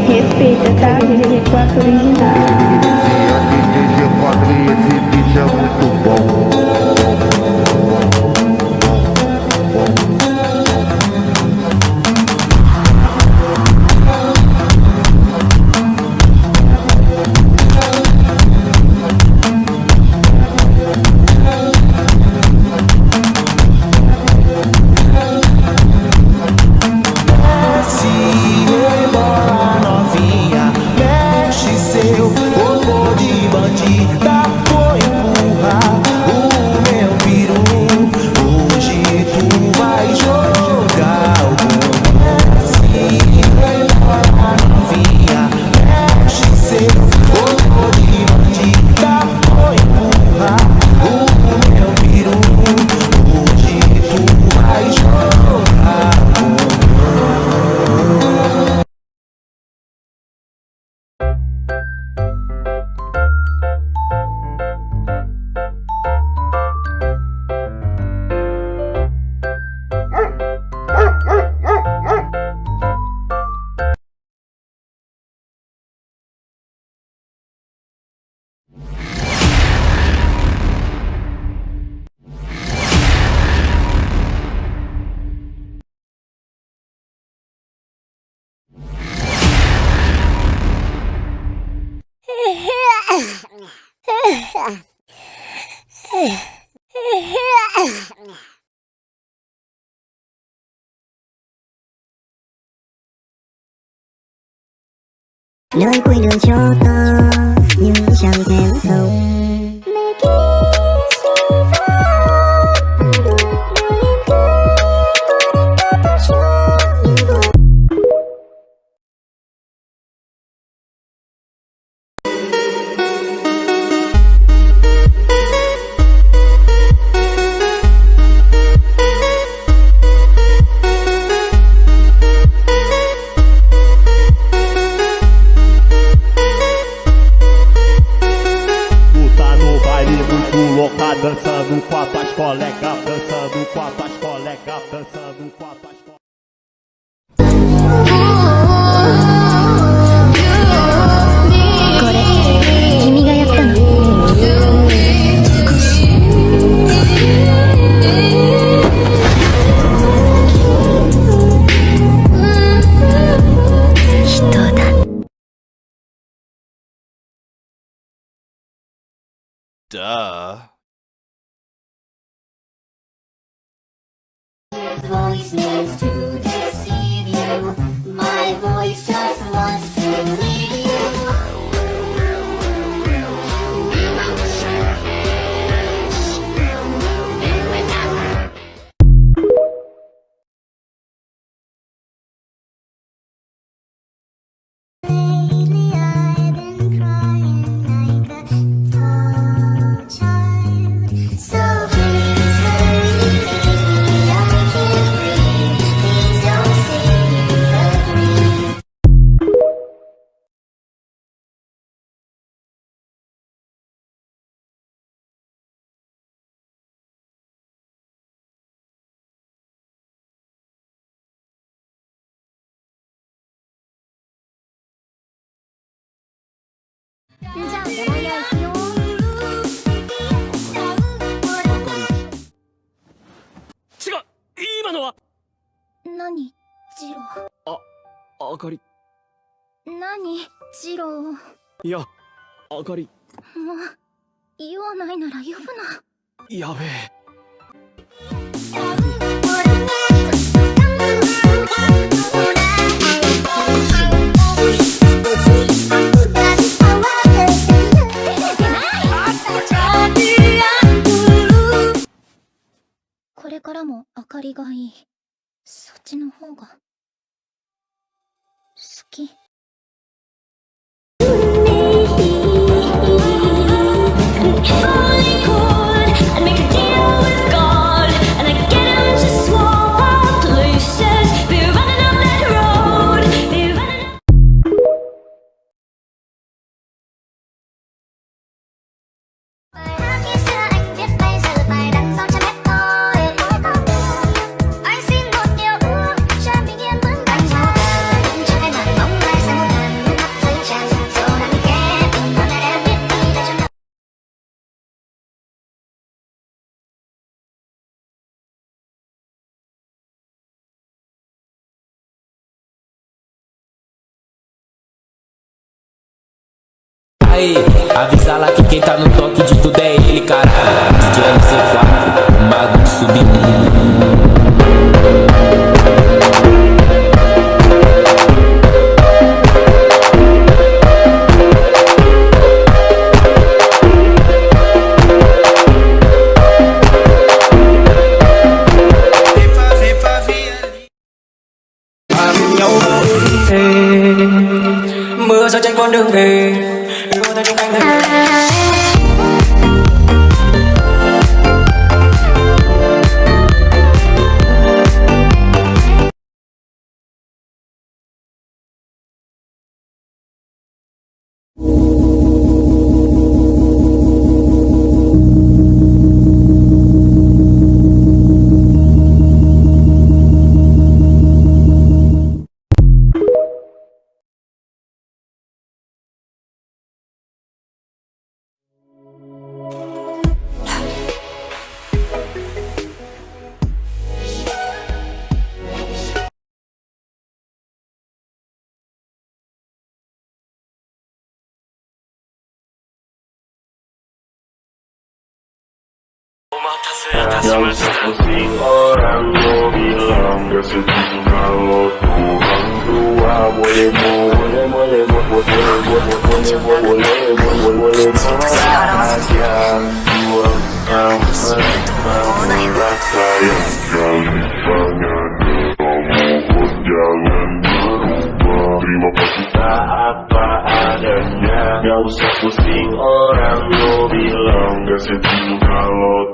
Respeita, tá? DJ 4 original. DJ 4 e esse beat é muito bom. Nơi cuối đường cho ta nhưng chẳng thèm không. Dançando com as tuas colegas, dançando com as tuas colegas, dançando com as tuas colegas. これ君がやったの？人だ。Duh. Voice needs to deceive you. My voice just wants to leave you. Lately I've been crying like a tall child. So please hurry, leave me, I can't breathe. Please don't say you agree.何、ジロー。あかり。何、ジロー。いや、あかり。もう、言わないなら呼ぶな。やべえ。これからもあかりがいい。そっちの方が好き。Aí, avisa lá que quem tá no toque de tudo é ele, cara. DJ MC4, o mago do submundo. Mưa rơi trên con đường về đưa tay trong anh về. Orangnya bilang gak setuju kalau Tuhan dua boleh aja dua kamu rasa yang kali banyak kamu jangan berubah terima kasih tak apa adanya gak usah pusing orang lo bilang gak setuju kalau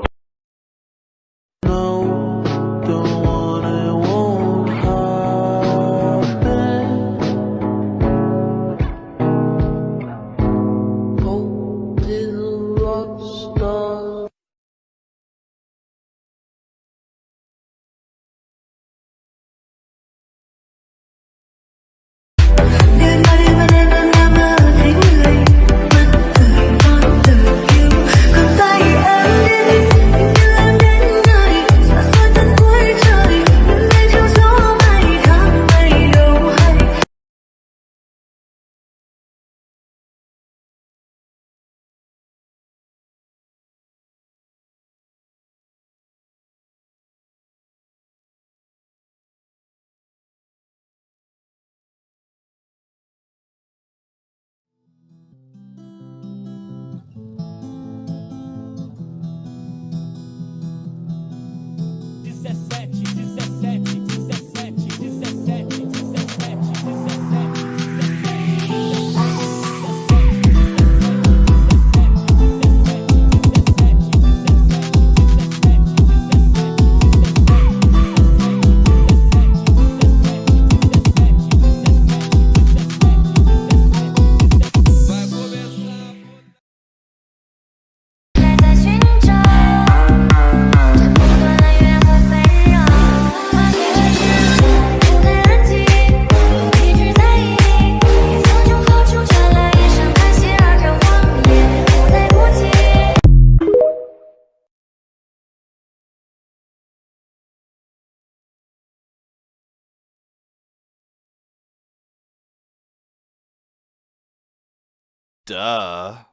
Duh.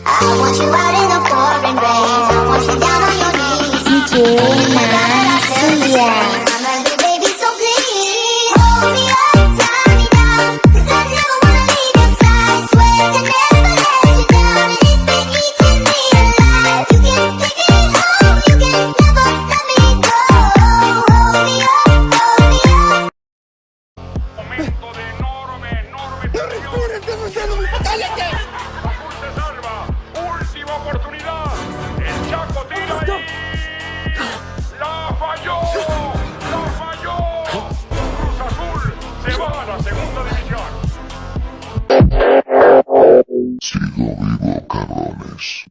I want you out in the pouring rain. I want you down on your knees. DJ Manga. I'm a little baby, so please hold me up, tie me down. 'Cause I never wanna leave your side. Swear to never let you down. And it's been eating me alive. You can take me home. You can never let me go. Hold me up, hold me up. sigo vivo, cabrones.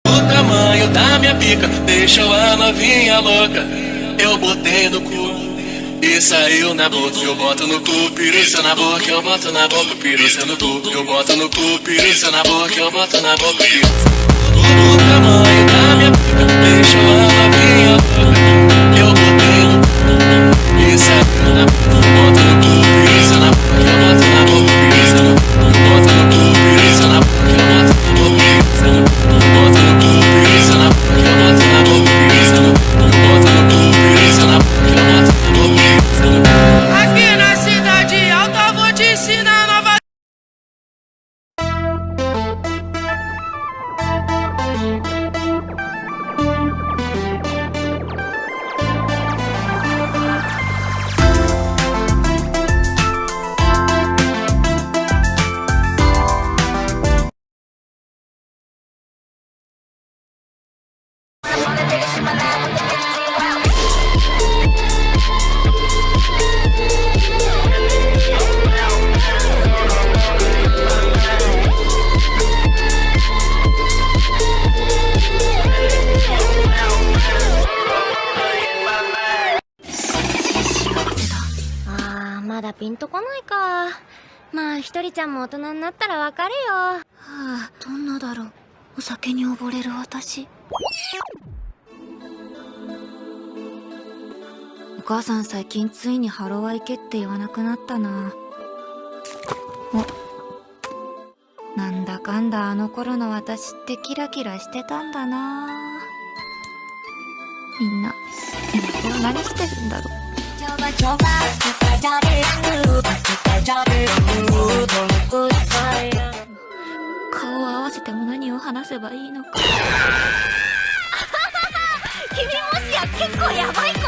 O tamanho da minha pica deixou a novinha louca. Eu botei no cu e saiu na boca. Eu boto no cu, piruça na boca. Eu boto na boca, piruça no cu. Eu boto no cu, piruça na boca. Eu boto na boca, piruça. O tamanho da minha pica deixou a novinha louca. Eu botei no cu e saiu na boca. Eu boto no cu, piruça na boca. Eu boto na boca, piruça no cu. Eu boto no cu, piruça na boca. Eu boto na boca, piruça no cu. Eu boto no cu, piruça na boca. Eu boto na boca, piruça no cu. Eu boto no cu, piruça na boca. Eu boto na boca, piruça no cu. Aqui na cidade alta vou te ensinar nova.まだピンとこないか。まあひとりちゃんも大人になったらわかるよ。はあ、どんなだろう。お酒に溺れる私。お母さん最近ついにハロワ行けって言わなくなったな。お、なんだかんだあの頃の私ってキラキラしてたんだな。みんな今頃何してるんだろう。顔を合わせても何を話せばいいのか。君もしや結構やばい子。